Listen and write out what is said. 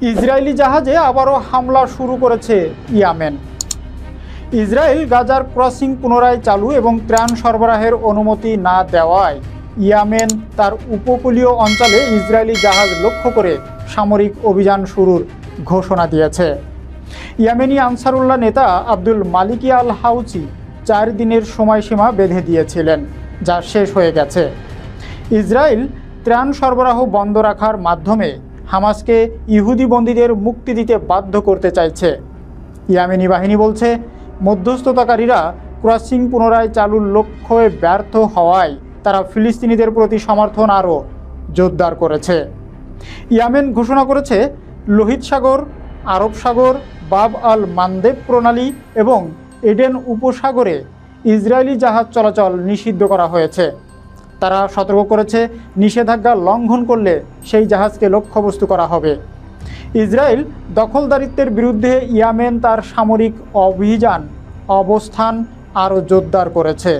Israeli জাহাজে আবারও হামলা শুরু করেছে ইয়েমেন। ইসরায়েল গাজার ক্রসিং পুনরায় চালু এবং ত্রাণ সরবরাহের অনুমতি না দেওয়ায় ইয়েমেন তার উপকূলীয় অঞ্চলে ইসরায়েলি জাহাজ লক্ষ্য করে সামরিক অভিযান শুরুর ঘোষণা দিয়েছে। ইয়েমেনি আনসারুল্লাহ নেতা আব্দুল মালিক আল হাউথি 4 দিনের সময়সীমা বেঁধে দিয়েছিলেন, যা শেষ হয়ে গেছে। ইসরায়েল ত্রাণ সরবরাহ বন্ধ রাখার মাধ্যমে হামাসকে ইহুদি বন্দীদের মুক্তি দিতে বাধ্য করতে চাইছে। ইয়েমেনি বাহিনী বলছে, মধ্যস্থতাকারীরা ক্রসিং পুনরায় চালুর লক্ষ্যে ব্যর্থ হওয়ায় তারা ফিলিস্তিনিদের প্রতি সমর্থন আরও জোরদার করেছে। ইয়েমেন ঘোষণা করেছে লোহিত সাগর, আরব সাগর, বাব আল মানদেব প্রণালী এবং এডেন উপসাগরে ইসরায়েলি জাহাজ চলাচল নিষিদ্ধ করা হয়েছে। তারা সতর্ক করেছে, নিষেধাজ্ঞা লঙ্ঘন করলে সেই জাহাজকে লক্ষ্যবস্তু করা হবে। ইসরায়েল দখলদারিত্বের বিরুদ্ধে ইয়েমেন তার সামরিক অভিযান অবস্থান আরও জোরদার করেছে।